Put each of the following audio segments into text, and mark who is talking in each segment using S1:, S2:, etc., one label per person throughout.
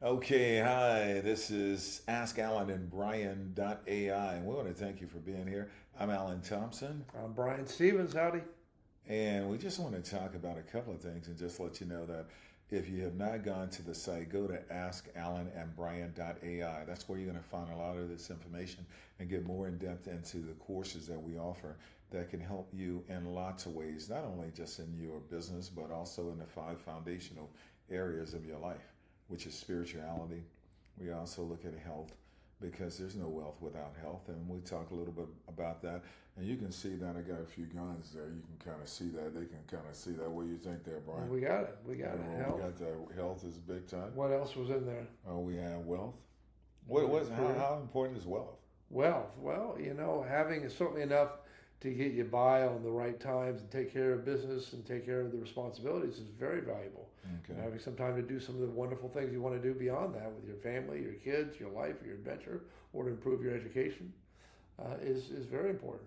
S1: Okay, hi, this is AskAlanAndBrian.ai, and we want to thank you for being here. I'm Alan Thompson,
S2: I'm Brian Stevens. Howdy.
S1: and we just want to talk about a couple of things and just let you know that if you have not gone to the site, go to AskAlanAndBrian.ai. That's where you're going to find a lot of this information and get more in depth into the courses that we offer that can help you in lots of ways, not only just in your business, but also in the five foundational areas of your life, which is spirituality. We also look at health because there's no wealth without health, and we talk a little bit about that. And you can see that I got a few guns there. You can kind of see that. They can kind of see that. What do you think there, Brian?
S2: We got it. We got it.
S1: Well,
S2: Health.
S1: we got the health is big time.
S2: What else was in there?
S1: We have wealth. How important is wealth?
S2: Wealth. Well, having certainly enough to get you by on the right times and take care of business and take care of the responsibilities is very valuable.
S1: Okay.
S2: And having some time to do some of the wonderful things you want to do beyond that with your family, your kids, your life, your adventure, or to improve your education is very important.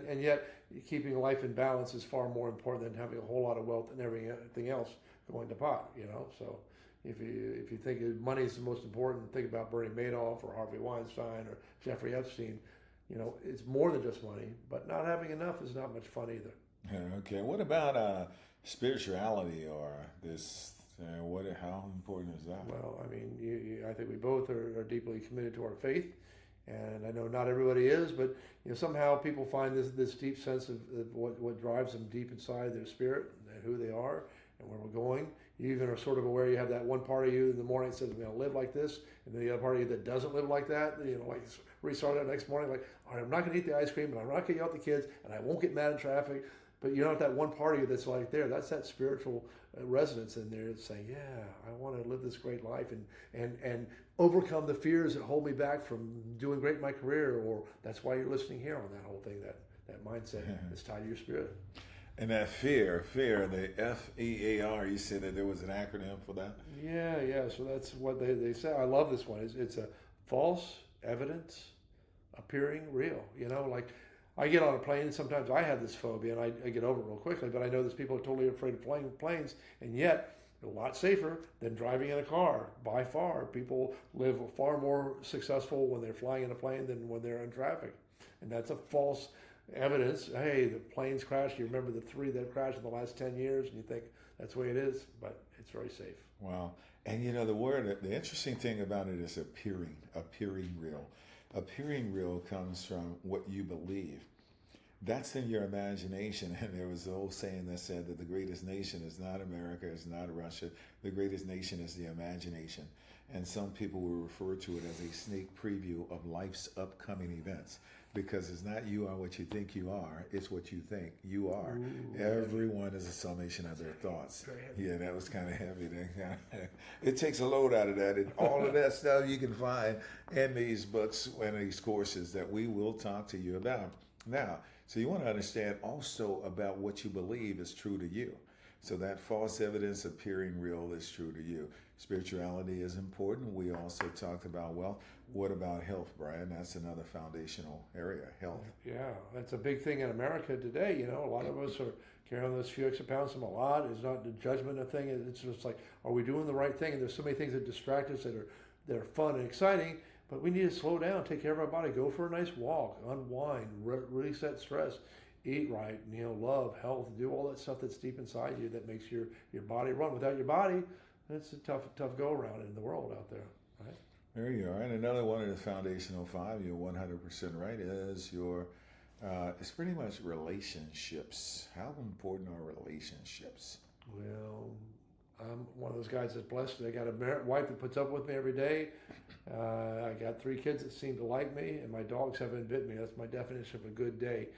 S2: And yet, keeping life in balance is far more important than having a whole lot of wealth and everything else going to pot. So if you think money is the most important, think about Bernie Madoff or Harvey Weinstein or Jeffrey Epstein. It's more than just money, but not having enough is not much fun either.
S1: Okay. What about spirituality or this? How important is that?
S2: Well, I mean, I think we both are deeply committed to our faith, and I know not everybody is, but somehow people find this deep sense of what drives them deep inside their spirit and who they are and where we're going. You even are sort of aware you have that one part of you in the morning that says, I'm going to live like this, and then the other part of you that doesn't live like that, like restart that next morning, like, all right, I'm not going to eat the ice cream, and I'm not going to yell at the kids, and I won't get mad in traffic. But you know that one part of you that's like there, that's that spiritual resonance in there that's saying, yeah, I want to live this great life and overcome the fears that hold me back from doing great in my career, or that's why you're listening here on that whole thing, that mindset is tied to your spirit.
S1: And that fear, the FEAR, you said that there was an acronym for that?
S2: Yeah. So that's what they say. I love this one. It's a false evidence appearing real. Like I get on a plane and sometimes I have this phobia and I get over it real quickly, but I know there's people who are totally afraid of flying planes, and yet they're a lot safer than driving in a car. By far, people live far more successful when they're flying in a plane than when they're in traffic. And that's a false evidence. Hey, the planes crashed. You remember the 3 that crashed in the last 10 years, and you think that's the way it is, but it's very safe.
S1: Wow. And the interesting thing about it is appearing real. Appearing real comes from what you believe. That's in your imagination. And there was the old saying that said that the greatest nation is not America, it's not Russia. The greatest nation is the imagination. And some people will refer to it as a sneak preview of life's upcoming events, because it's not you are what you think you are, it's what you think you are. Ooh, everyone is a summation of their thoughts. Yeah, that was kind of heavy. It takes a load out of that, and all of that stuff you can find in these books and these courses that we will talk to you about. Now, so you want to understand also about what you believe is true to you. So that false evidence appearing real is true to you. Spirituality is important. We also talked about wealth. What about health, Brian? That's another foundational area, health.
S2: Yeah, that's a big thing in America today. A lot of us are carrying those few extra pounds from a lot. It's not the judgment of thing. It's just like, are we doing the right thing? And there's so many things that distract us that are fun and exciting, but we need to slow down, take care of our body, go for a nice walk, unwind, release that stress. Eat right, love, health, do all that stuff that's deep inside you that makes your body run. Without your body, it's a tough go around in the world out there, right?
S1: There you are. And another one of the foundational 5, you're 100% right, is it's pretty much relationships. How important are relationships?
S2: Well, I'm one of those guys that's blessed. I got a wife that puts up with me every day. I got 3 kids that seem to like me, and my dogs haven't bit me. That's my definition of a good day.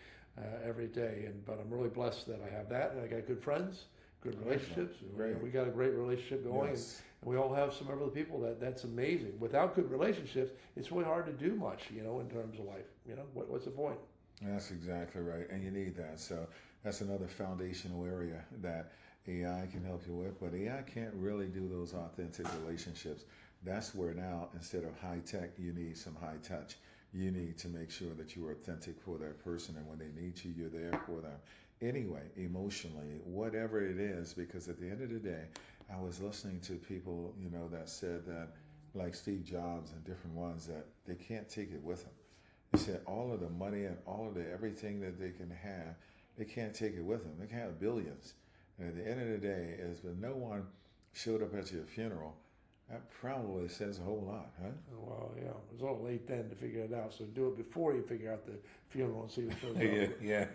S2: Every day, but I'm really blessed that I have that, and I got good friends, good relationships. We got a great relationship going, yes. And we all have some other people that's amazing. Without good relationships, it's really hard to do much, in terms of life. What's the point?
S1: That's exactly right, and you need that. So that's another foundational area that AI can help you with, but AI can't really do those authentic relationships. That's where now, instead of high tech, you need some high touch. You need to make sure that you are authentic for that person, and when they need you, you're there for them. Anyway, emotionally, whatever it is, because at the end of the day, I was listening to people, that said that, like Steve Jobs and different ones, that they can't take it with them. They said all of the money and all of the everything that they can have, they can't take it with them. They can have billions. And at the end of the day, if no one showed up at your funeral, that probably says a whole lot, huh?
S2: Well, yeah, it was a little late then to figure it out. So do it before you figure out the funeral and see what shows up.
S1: Yeah.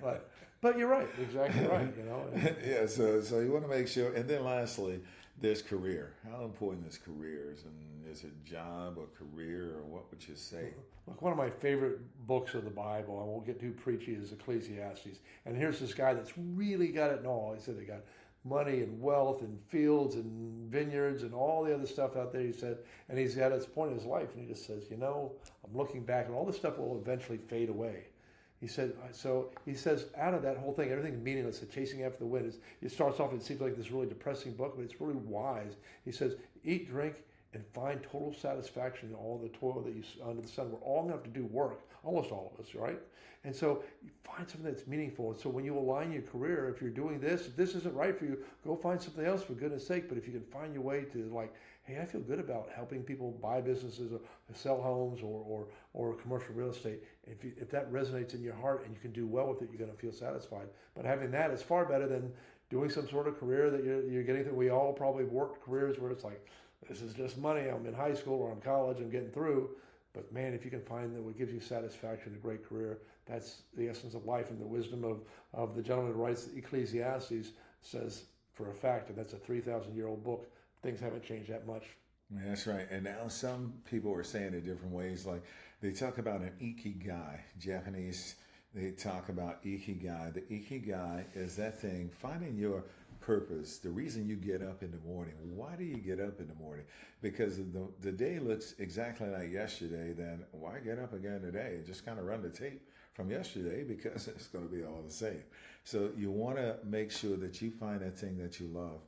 S2: But you're right, exactly right.
S1: Yeah. So you want to make sure. And then lastly, there's career. How important is careers? And is it job or career, or what would you say?
S2: Look, one of my favorite books of the Bible, I won't get too preachy, is Ecclesiastes. And here's this guy that's really got it in all. He said they got money and wealth and fields and vineyards and all the other stuff out there, he said. And he's at his point in his life, and he just says, I'm looking back, and all this stuff will eventually fade away. He said, so he says, out of that whole thing, everything's meaningless. The chasing after the wind. It starts off, it seems like this really depressing book, but it's really wise. He says, eat, drink, and find total satisfaction in all the toil that you under the sun. We're all going to have to do work, almost all of us, right? And so you find something that's meaningful. And so when you align your career, if you're doing this, if this isn't right for you, go find something else, for goodness sake. But if you can find your way to, like, hey, I feel good about helping people buy businesses or sell homes or commercial real estate. If that resonates in your heart and you can do well with it, you're going to feel satisfied. But having that is far better than doing some sort of career that you're getting through. We all probably worked careers where it's like, this is just money. I'm in high school or I'm college. I'm getting through. But man, if you can find that what gives you satisfaction, a great career, that's the essence of life. And the wisdom of the gentleman who writes Ecclesiastes says for a fact, and that's a 3,000-year-old book, things haven't changed that much.
S1: Yeah, that's right. And now some people are saying it different ways. Like they talk about an ikigai. Japanese, they talk about ikigai. The ikigai is that thing, finding your purpose, the reason you get up in the morning. Why do you get up in the morning? Because the day looks exactly like yesterday, then why get up again today? Just kind of run the tape from yesterday, because it's going to be all the same. So you want to make sure that you find that thing that you love.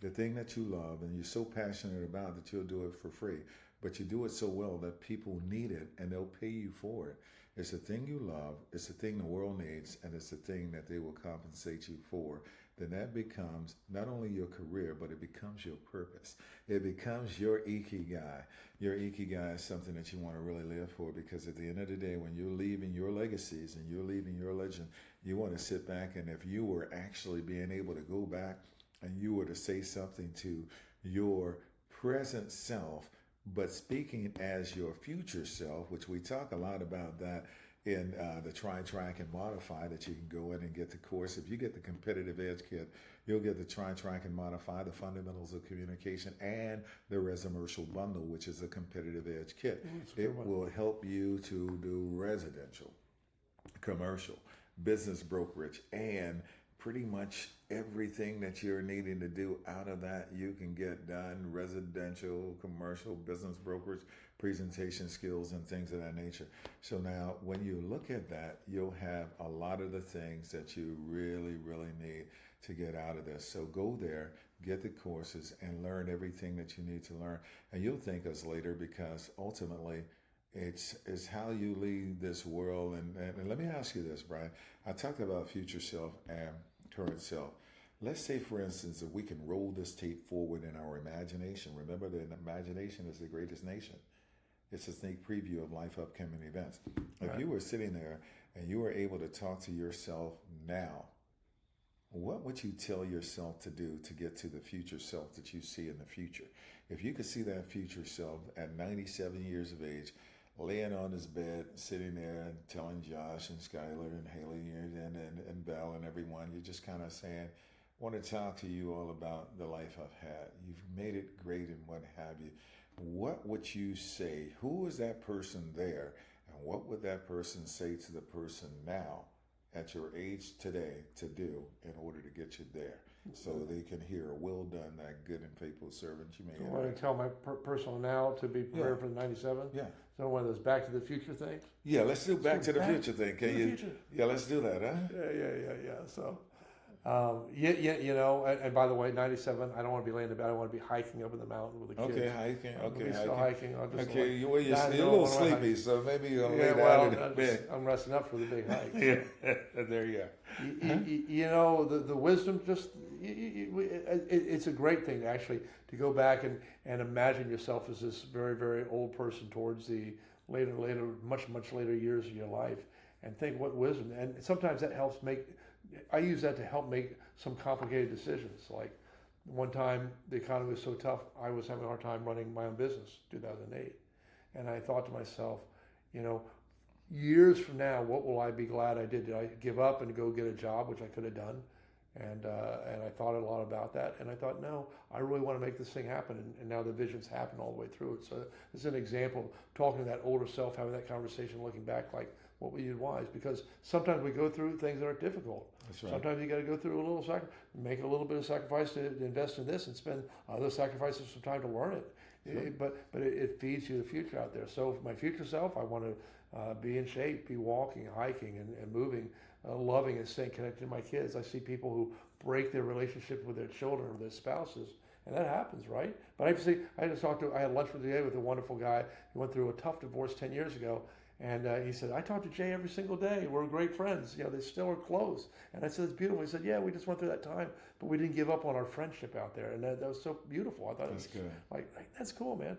S1: The thing that you love and you're so passionate about that you'll do it for free, but you do it so well that people need it and they'll pay you for it. It's the thing you love, it's the thing the world needs, and it's the thing that they will compensate you for. Then that becomes not only your career, but it becomes your purpose. It becomes your ikigai. Your ikigai is something that you want to really live for, because at the end of the day, when you're leaving your legacies and you're leaving your legend, you want to sit back, and if you were actually being able to go back and you were to say something to your present self, but speaking as your future self, which we talk a lot about that in the Try, Track, and Modify, that you can go in and get the course. If you get the Competitive Edge Kit, you'll get the Try, Track, and Modify, the Fundamentals of Communication, and the Residential Bundle, which is a Competitive Edge Kit. It will help you to do residential, commercial, business brokerage, and pretty much everything that you're needing to do out of that, you can get done. Residential, commercial, business brokerage, presentation skills, and things of that nature. So now when you look at that, you'll have a lot of the things that you really, really need to get out of this. So go there, get the courses, and learn everything that you need to learn. And you'll thank us later, because ultimately it's how you lead this world. And let me ask you this, Brian. I talked about future self and current self. Let's say, for instance, that we can roll this tape forward in our imagination. Remember that imagination is the greatest nation. It's a sneak preview of life upcoming events. Right. If you were sitting there and you were able to talk to yourself now, what would you tell yourself to do to get to the future self that you see in the future? If you could see that future self at 97 years of age, laying on his bed, sitting there and telling Josh and Skylar and Haley and Belle and everyone, you're just kind of saying, I want to talk to you all about the life I've had. You've made it great and what have you. What would you say? Who is that person there? And what would that person say to the person now at your age today to do in order to get you there? So they can hear, well done, that good and faithful servant you may have.
S2: I want to tell my personal now to be prepared for the 97?
S1: Yeah.
S2: So one of those Back to the Future things?
S1: Yeah, let's do Back to the Future thing. Can you?
S2: Future.
S1: Yeah, let's do that, huh?
S2: Yeah. So, and by the way, 97, I don't want to be laying in bed. I want to be hiking up in the mountain with the kids.
S1: Okay, hiking. Okay,
S2: still hiking. I'll just
S1: okay, you're a little sleepy, so maybe you'll lay down in bed.
S2: I'm resting up for the big hike.
S1: Yeah, there you go.
S2: The wisdom, just, it's a great thing actually to go back and imagine yourself as this very, very old person towards the much later years of your life, and think what wisdom. And sometimes that helps I use that to help make some complicated decisions. Like one time the economy was so tough, I was having a hard time running my own business, 2008. And I thought to myself, years from now, what will I be glad I did? Did I give up and go get a job, which I could have done? And I thought a lot about that. And I thought, no, I really want to make this thing happen. And now the vision's happened all the way through it. So this is an example of talking to that older self, having that conversation, looking back like what we did wise. Because sometimes we go through things that are difficult.
S1: That's right.
S2: Sometimes you got to go through a little make a little bit of sacrifice to invest in this and spend other sacrifices some time to learn it.
S1: Sure.
S2: But it feeds you the future out there. So for my future self, I want to be in shape, be walking, hiking, and moving, loving and staying connected to my kids. I see people who break their relationship with their children or their spouses, and that happens, right? But I had lunch with today with a wonderful guy. He went through a tough divorce 10 years ago, and he said, I talk to Jay every single day. We're great friends. They still are close. And I said, it's beautiful. He said, yeah, we just went through that time, but we didn't give up on our friendship out there. And that was so beautiful. I thought
S1: that's good.
S2: Like, that's cool, man.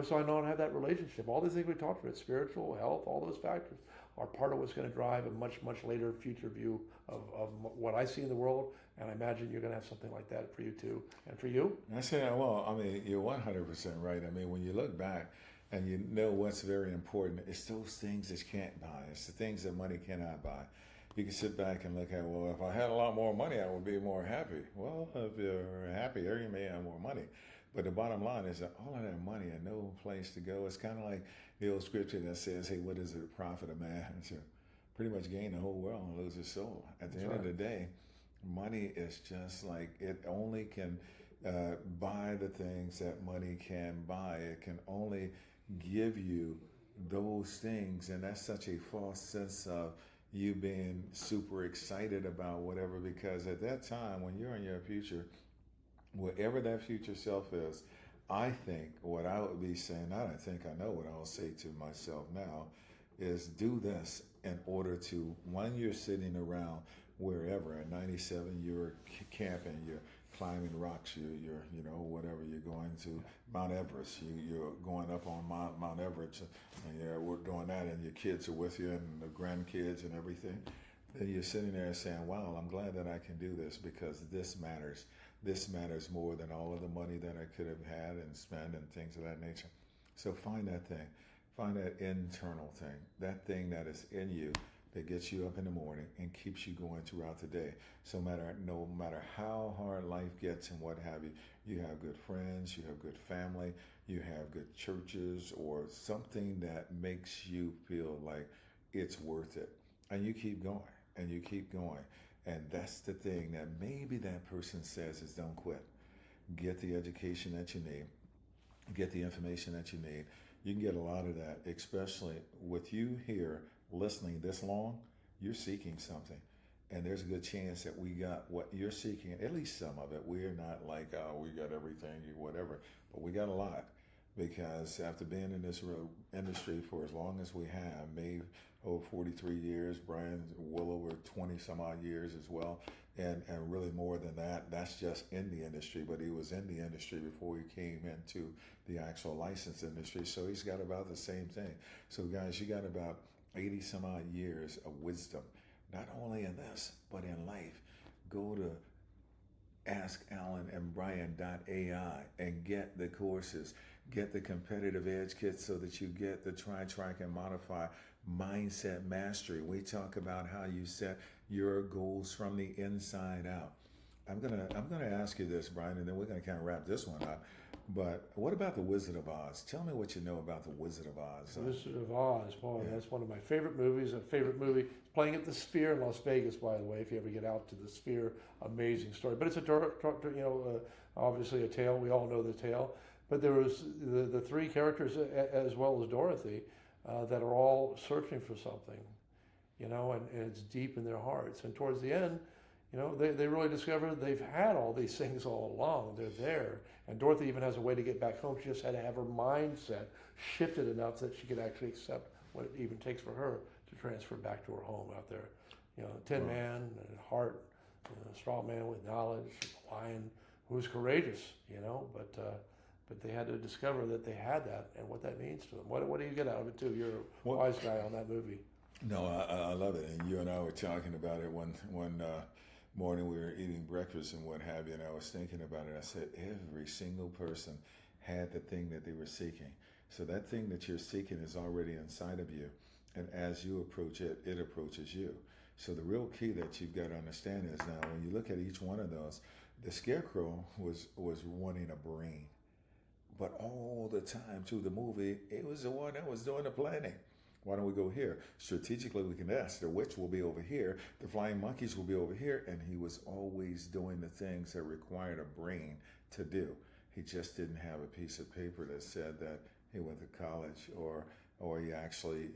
S2: So I know how to have that relationship. All these things we talked about, spiritual, health, all those factors are part of what's going to drive a much, much later future view of what I see in the world. And I imagine you're going to have something like that for you too. And for you?
S1: I say, well, I mean, you're 100% right. I mean, when you look back and you know what's very important, it's those things that you can't buy. It's the things that money cannot buy. You can sit back and look at, well, if I had a lot more money, I would be more happy. Well, if you're happier, you may have more money. But the bottom line is that all of that money and no place to go. It's kind of like the old scripture that says, hey, what is it profit a man to pretty much gain the whole world and lose his soul? At the end of the day, money is just like, it only can buy the things that money can buy. It can only give you those things. And that's such a false sense of you being super excited about whatever, because at that time when you're in your future, wherever that future self is, I think what I would be saying, I don't think I know what I'll say to myself now, is do this in order to, when you're sitting around wherever, at 97, you're camping, you're climbing rocks, you're whatever, you're going to Mount Everest, you're going up on Mount Everest, and we're doing that, and your kids are with you, and the grandkids and everything. Then you're sitting there saying, wow, I'm glad that I can do this because this matters. This matters more than all of the money that I could have had and spent and things of that nature. So find that thing. Find that internal thing, that thing that is in you that gets you up in the morning and keeps you going throughout the day. So no matter how hard life gets and what have you, you have good friends, you have good family, you have good churches, or something that makes you feel like it's worth it. And you keep going, and you keep going. And that's the thing that maybe that person says is don't quit. Get the education that you need. Get the information that you need. You can get a lot of that, especially with you here listening this long, you're seeking something. And there's a good chance that we got what you're seeking, at least some of it. We're not like, oh, we got everything, whatever. But we got a lot. Because after being in this industry for as long as we have, maybe over 43 years, Brian's well over 20 some odd years as well, and really more than that, that's just in the industry, but he was in the industry before he came into the actual license industry, so he's got about the same thing. So guys, you got about 80 some odd years of wisdom, not only in this, but in life. Go to AskAlanAndBrian.ai and get the courses. Get the competitive edge kit so that you get the try, track, and modify mindset mastery. We talk about how you set your goals from the inside out. I'm gonna ask you this, Brian, and then we're gonna kind of wrap this one up. But what about the Wizard of Oz? Tell me what you know about the Wizard of Oz.
S2: Wizard of Oz, boy, yeah. That's one of my favorite movies. A favorite movie playing at the Sphere in Las Vegas, by the way. If you ever get out to the Sphere, amazing story. But it's obviously a tale. We all know the tale. But there was the three characters, as well as Dorothy, that are all searching for something, and it's deep in their hearts. And towards the end, they really discover they've had all these things all along. They're there. And Dorothy even has a way to get back home. She just had to have her mindset shifted enough that she could actually accept what it even takes for her to transfer back to her home out there. Tin Man, and heart, strong man with knowledge, lion who was courageous, you know, but they had to discover that they had that and what that means to them. What do you get out of it too? You're a wise guy on that movie.
S1: No, I love it. And you and I were talking about it one morning. We were eating breakfast and what have you, and I was thinking about it. I said, every single person had the thing that they were seeking. So that thing that you're seeking is already inside of you. And as you approach it, it approaches you. So the real key that you've got to understand is now when you look at each one of those, the scarecrow was wanting a brain. But all the time through the movie, it was the one that was doing the planning. Why don't we go here? Strategically, we can ask. The witch will be over here. The flying monkeys will be over here. And he was always doing the things that required a brain to do. He just didn't have a piece of paper that said that he went to college or he actually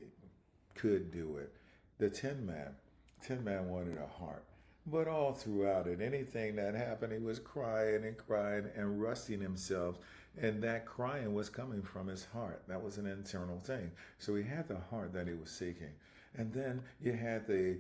S1: could do it. The Tin Man wanted a heart. But all throughout it, anything that happened, he was crying and rusting himself. And that crying was coming from his heart. That was an internal thing. So he had the heart that he was seeking. And then you had the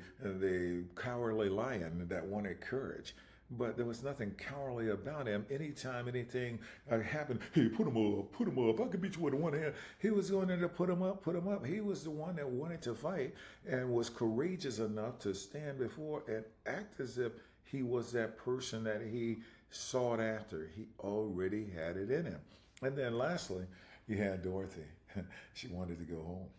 S1: cowardly lion that wanted courage. But there was nothing cowardly about him. Anytime anything happened, hey, put him up. I can beat you with one hand. He was going in to put him up. He was the one that wanted to fight and was courageous enough to stand before and act as if he was that person that he sought after. He already had it in him. And then lastly, you had Dorothy. She wanted to go home.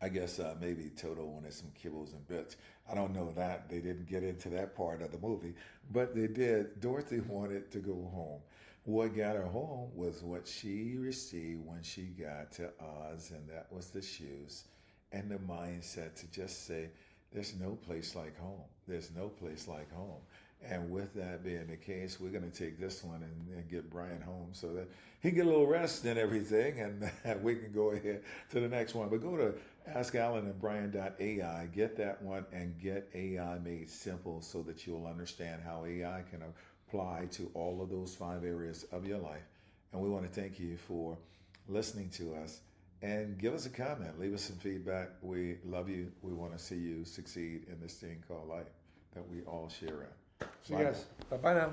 S1: I guess maybe Toto wanted some kibbles and bits. I don't know that. They didn't get into that part of the movie, but they did. Dorothy wanted to go home. What got her home was what she received when she got to Oz, and that was the shoes and the mindset to just say, there's no place like home. There's no place like home. And with that being the case, we're going to take this one and get Brian home so that he can get a little rest and everything, and we can go ahead to the next one. But go to AskAlanAndBrian.ai, get that one, and get AI made simple so that you'll understand how AI can apply to all of those 5 areas of your life. And we want to thank you for listening to us. And give us a comment. Leave us some feedback. We love you. We want to see you succeed in this thing called life that we all share in.
S2: See you guys. Bye-bye now.